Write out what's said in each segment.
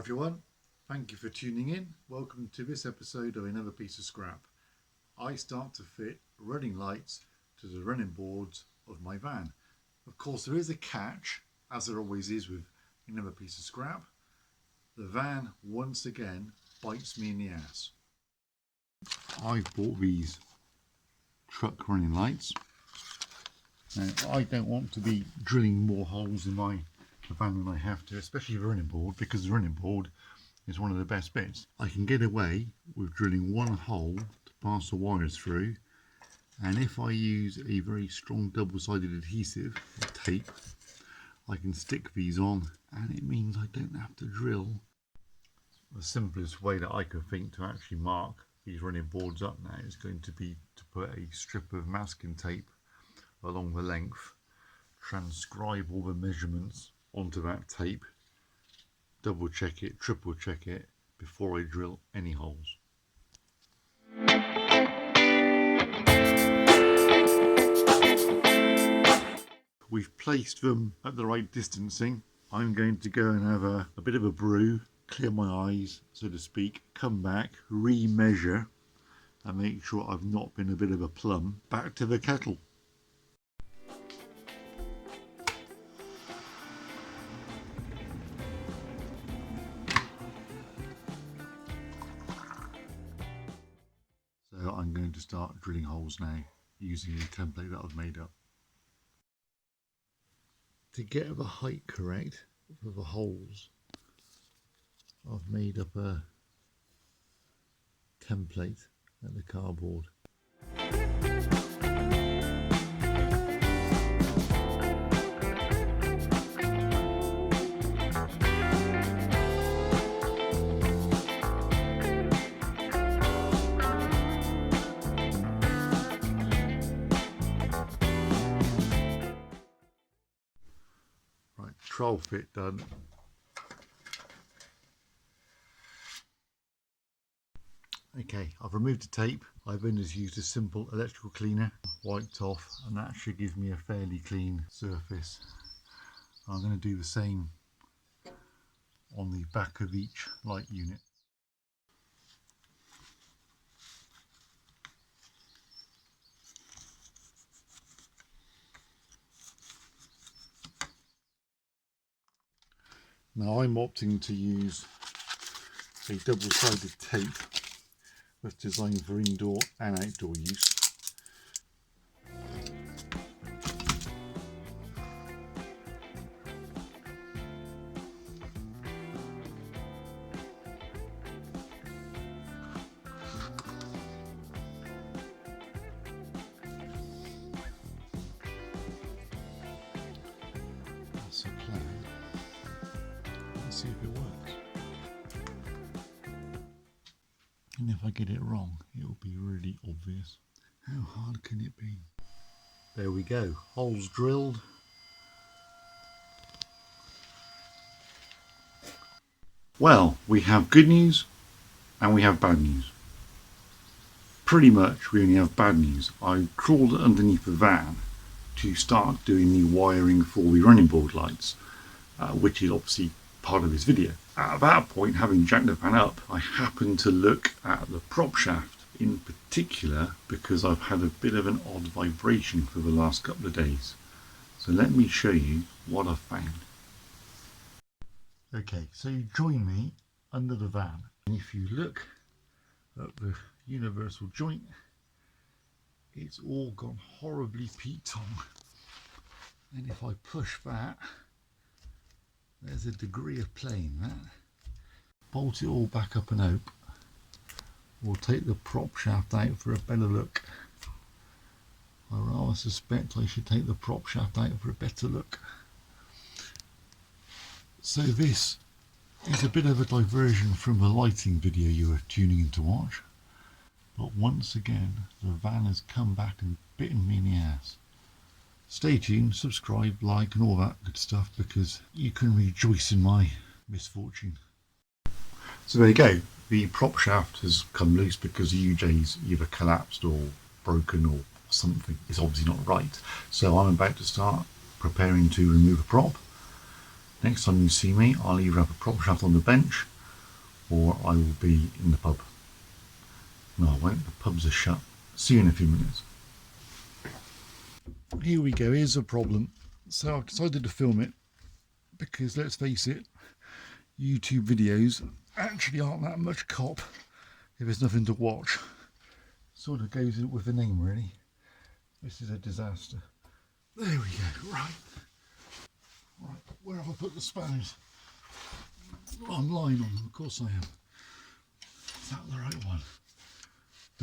everyone, thank you for tuning in. Welcome to this episode of Another Piece of Scrap. I start to fit running lights to the running boards of my van. Of course there is a catch, as there always is with Another Piece of Scrap. The van once again bites me in the ass. I've bought these truck running lights. Now I don't want to be drilling more holes in my van than I have to, especially the running board, because the running board is one of the best bits. I can get away with drilling one hole to pass the wires through, and if I use a very strong double-sided adhesive or tape, I can stick these on and it means I don't have to drill. The simplest way that I could think to actually mark these running boards up now is going to be to put a strip of masking tape along the length, transcribe all the measurements onto that tape, double check it, triple check it before I drill any holes. We've placed them at the right distancing. I'm going to go and have a bit of a brew, clear my eyes so to speak, come back, re-measure and make sure I've not been a bit of a plum. Back to the kettle. So I'm going to start drilling holes now using the template that I've made up. To get the height correct for the holes, I've made up a template at the cardboard. Trial fit done. Okay, I've removed the tape. I've then just used a simple electrical cleaner, wiped off, and that should give me a fairly clean surface. I'm going to do the same on the back of each light unit. Now I'm opting to use a double-sided tape that's designed for indoor and outdoor use. That's the plan. See if it works, and if I get it wrong it will be really obvious. How hard can it be? There we go, holes drilled. Well, we have good news and we have bad news. Pretty much we only have bad news. I crawled underneath the van to start doing the wiring for the running board lights, which is obviously part of this video. At that point, having jacked the van up, I happened to look at the prop shaft in particular because I've had a bit of an odd vibration for the last couple of days. So let me show you what I've found. Okay, so you join me under the van, and if you look at the universal joint, it's all gone horribly peaked on. And if I push that, there's a degree of playing that. Bolt it all back up and out. We'll take the prop shaft out for a better look. I rather suspect I should take the prop shaft out for a better look. So this is a bit of a diversion from the lighting video you were tuning in to watch. But once again, the van has come back and bitten me in the ass. Stay tuned, subscribe, like and all that good stuff because you can rejoice in my misfortune. So there you go, the prop shaft has come loose because the UJ's either collapsed or broken or something. It's obviously not right. So I'm about to start preparing to remove a prop. Next time you see me, I'll either have a prop shaft on the bench or I will be in the pub. No, I won't. The pubs are shut. See you in a few minutes. Here we go. Here's a problem. So I decided to film it because, let's face it, YouTube videos actually aren't that much cop if there's nothing to watch. Sort of goes with the name, really. This is a disaster. There we go. Right, where have I put the spanners? I'm lying on them, of course I am. Is that the right one?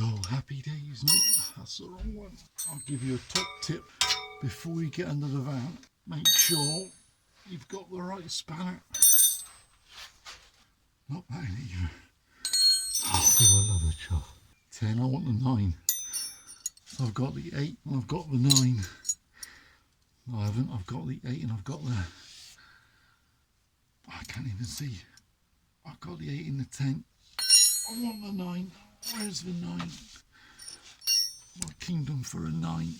Oh, happy days. No, that's the wrong one. I'll give you a top tip before you get under the van. Make sure you've got the right spanner. Not that either. Oh, I love a chuff. 10, I want the 9. So I've got the 8 and I've got the 9. No, I haven't. I've got the 8 and I've got the... I can't even see. I've got the 8 and the 10. I want the 9. Where's the 9? My kingdom for a 9.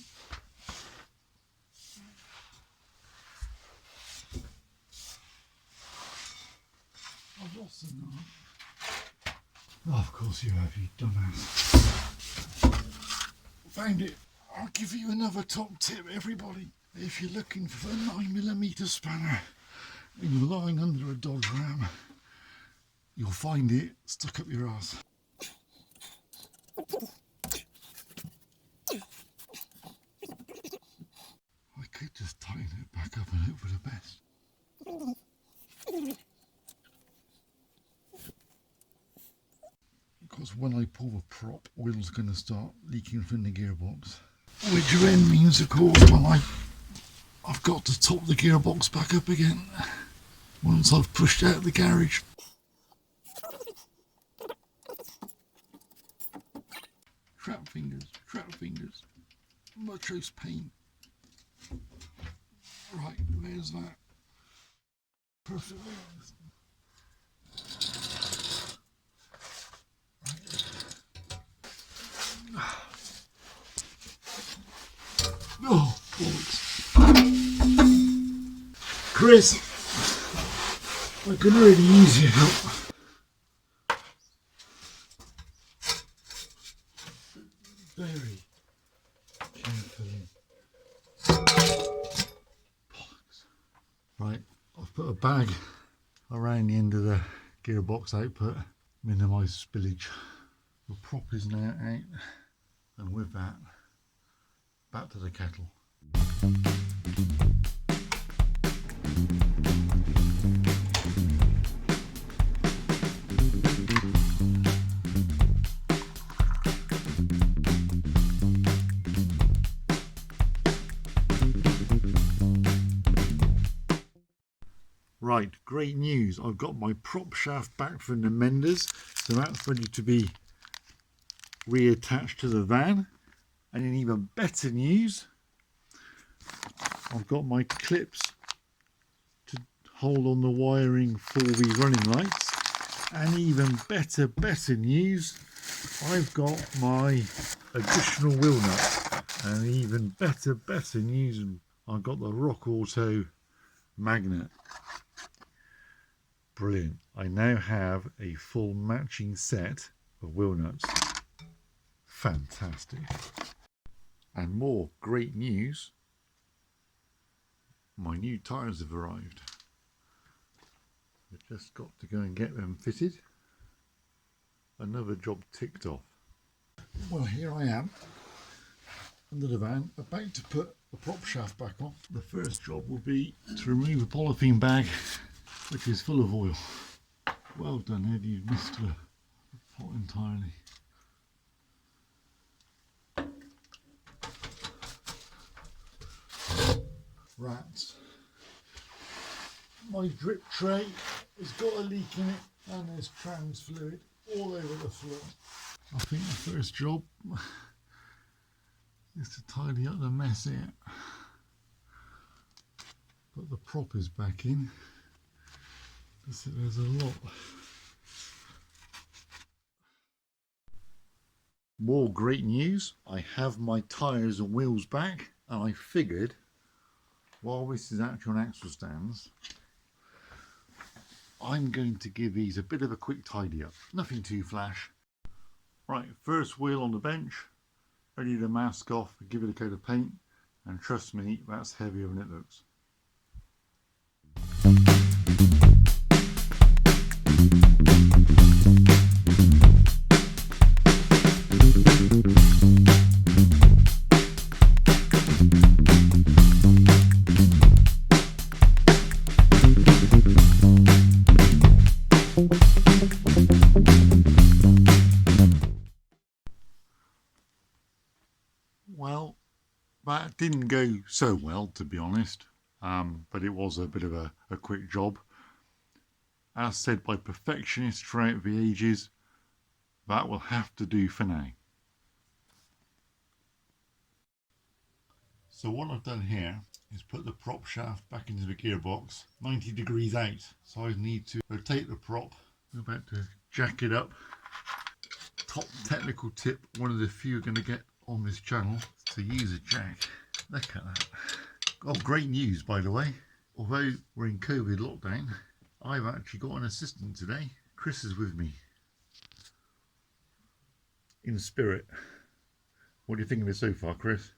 I've lost the 9. Oh, of course you have, you dumbass. Found it. I'll give you another top tip, everybody. If you're looking for a 9mm spanner and you're lying under a Dodge Ram, you'll find it stuck up your ass. I could just tighten it back up and hope for the best. Because when I pull the prop, oil's going to start leaking from the gearbox. Which then means, of course, I've got to top the gearbox back up again once I've pushed out the garage. Trap fingers, muchos pain. Right, there's that. Perfectly honest. Oh, bollocks. Chris, I can really use your help. Very carefully. Bollocks. Right, I've put a bag around the end of the gearbox output, minimise spillage. The prop is now out, and with that, back to the kettle. Right, great news. I've got my prop shaft back from the menders, so that's ready to be reattached to the van. And in even better news, I've got my clips to hold on the wiring for the running lights. And even better news, I've got my additional wheel nuts. And even better news, I've got the Rock Auto magnet. Brilliant. I now have a full matching set of wheel nuts. Fantastic. And more great news, my new tyres have arrived. I've just got to go and get them fitted. Another job ticked off. Well, here I am under the van, about to put the prop shaft back on. The first job will be to remove a polythene bag which is full of oil. Well done, Ed, you've missed the pot entirely. Rats. My drip tray has got a leak in it and there's trans fluid all over the floor. I think the first job is to tidy up the mess here. But the prop is back in. There's a lot. More great news. I have my tyres and wheels back, and I figured while this is actually on axle stands, I'm going to give these a bit of a quick tidy up. Nothing too flash. Right, first wheel on the bench, ready to mask off, give it a coat of paint, and trust me, that's heavier than it looks. Well, that didn't go so well, to be honest, but it was a bit of a quick job. As said by perfectionists throughout the ages, that will have to do for now. So what I've done here is put the prop shaft back into the gearbox 90 degrees out. So I need to rotate the prop. I'm about to jack it up. Top technical tip, one of the few you're going to get on this channel, to use a jack. Look at that. Oh, great news, by the way. Although we're in COVID lockdown, I've actually got an assistant today. Chris is with me. In spirit. What do you think of it so far, Chris?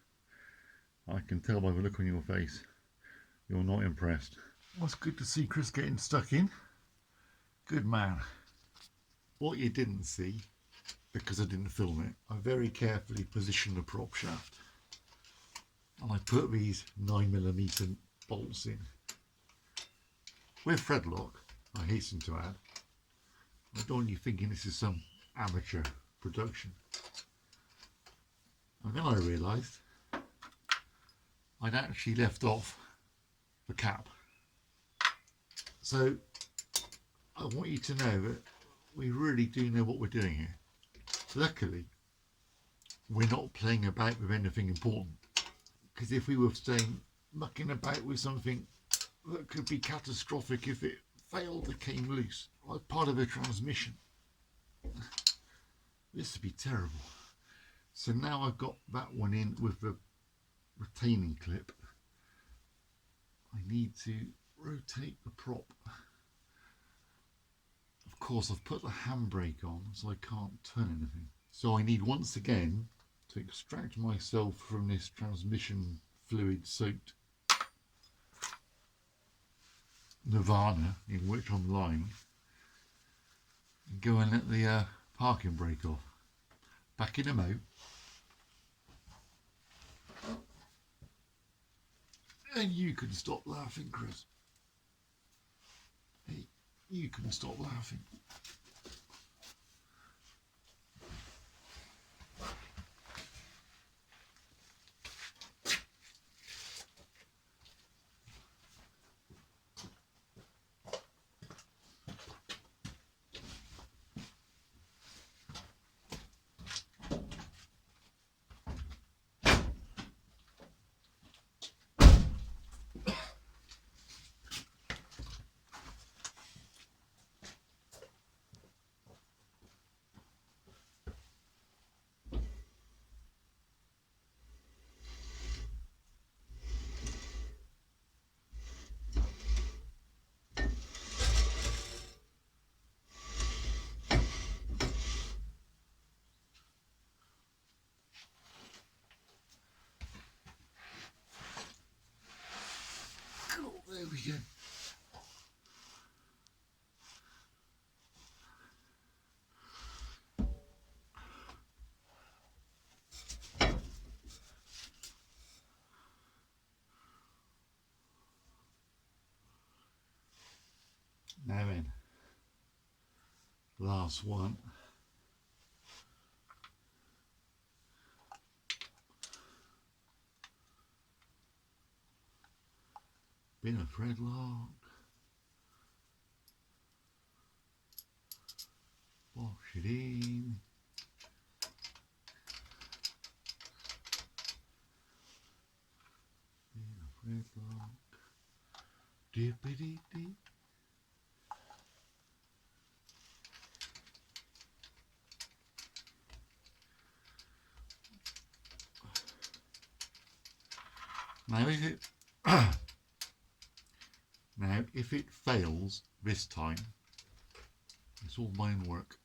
I can tell by the look on your face. You're not impressed. Well, it's good to see Chris getting stuck in. Good man. What you didn't see, because I didn't film it, I very carefully positioned the prop shaft. And I put these 9mm bolts in. With thread lock, I hasten to add. I don't want you thinking this is some amateur production. And then I realised I'd actually left off the cap. So I want you to know that we really do know what we're doing here. Luckily, we're not playing about with anything important, because if we were staying mucking about with something that could be catastrophic if it failed or came loose, like part of a transmission, this would be terrible. So now I've got that one in with the retaining clip. I need to rotate the prop. Of course, I've put the handbrake on, so I can't turn anything. So I need once again to extract myself from this transmission fluid soaked nirvana in which I'm lying, and go and let the parking brake off. Back in a mo. And you can stop laughing, Chris. Hey, you can stop laughing. There we go. Now then, last one. Bit of thread lock. Wash it in. Bit of thread lock. Dippity dip. Now is it? Now if it fails this time, it's all my own work.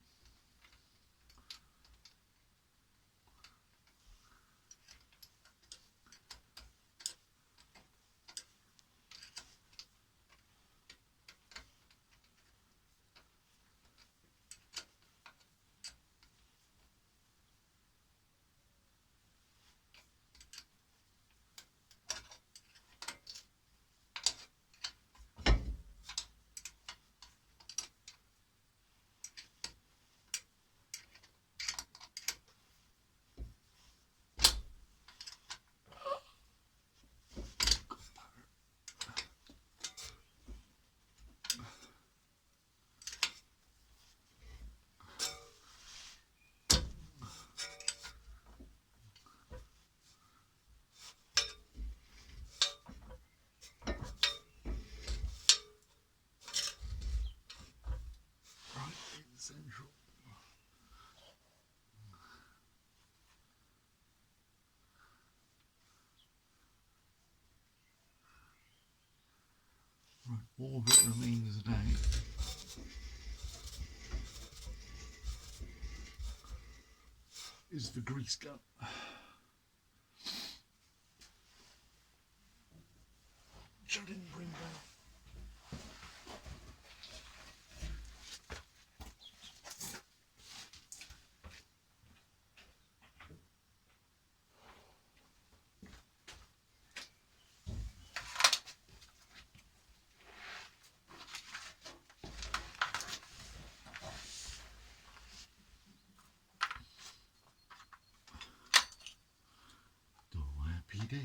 Central. Right, all that remains now is the grease gun. Which I didn't bring back. Happy days.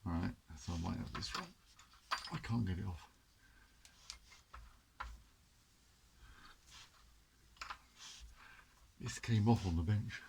Alright, so I might have this one. I can't get it off. This came off on the bench.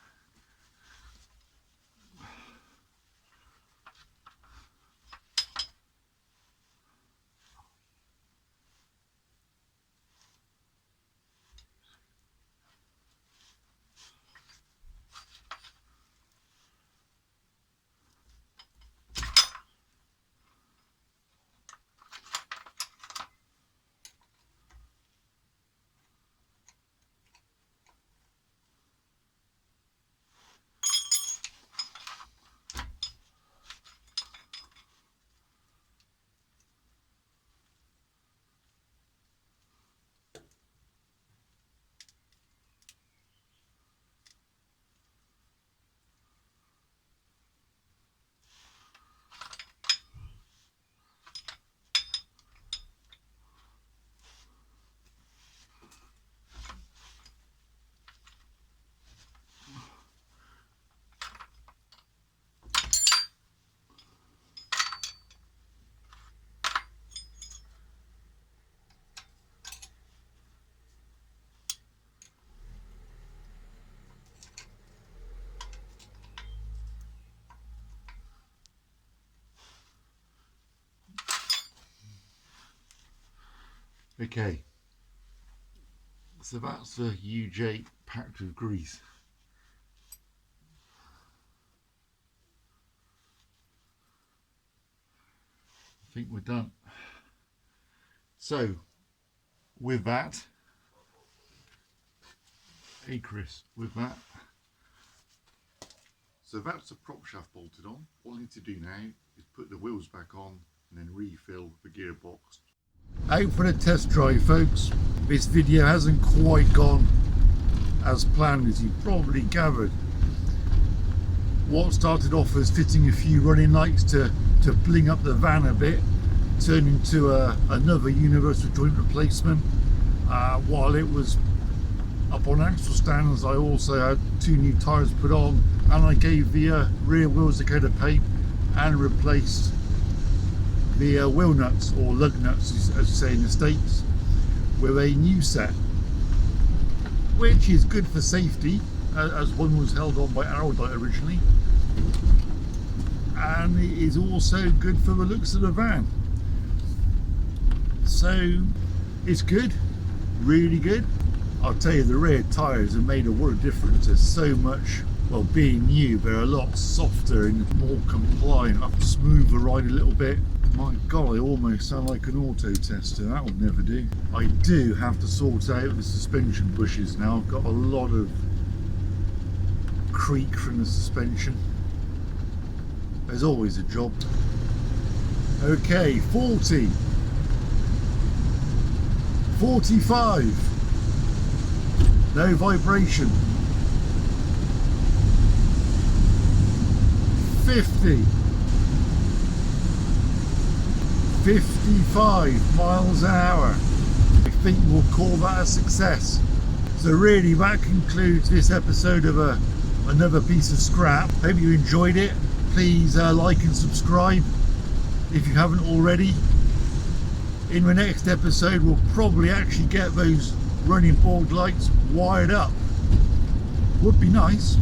Okay, so that's the UJ packed with grease. I think we're done. So, with that, hey Chris, with that, so that's the prop shaft bolted on. All I need to do now is put the wheels back on and then refill the gearbox. Out for the test drive, folks. This video hasn't quite gone as planned, as you probably gathered. What started off as fitting a few running lights to bling up the van a bit turned into another universal joint replacement. While it was up on axle stands, I also had 2 new tyres put on, and I gave the rear wheels a coat of paint and replaced the wheel nuts, or lug nuts as you say in the States. with a new set, which is good for safety, as one was held on by Araldite originally, and it is also good for the looks of the van. So it's good, really good. I'll tell you, the rear tyres have made a world of difference. There's so much, well, being new, they're a lot softer and more compliant, up smoother ride a little bit. My God, I almost sound like an auto tester. That will never do. I do have to sort out the suspension bushes now. I've got a lot of creak from the suspension. There's always a job. Okay, 40, 45. No vibration. 50. 55 miles an hour. I think we'll call that a success. So really, that concludes this episode of another piece of scrap. Hope you enjoyed it. Please like and subscribe if you haven't already. In the next episode, we'll probably actually get those running board lights wired up. Would be nice.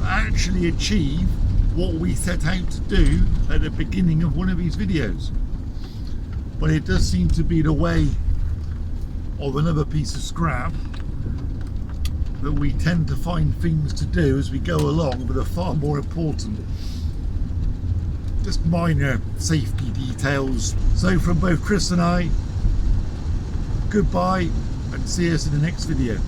Actually achieve what we set out to do at the beginning of one of these videos. But it does seem to be the way of another piece of scrap that we tend to find things to do as we go along that are far more important. Just minor safety details. So from both Chris and I, goodbye and see us in the next video.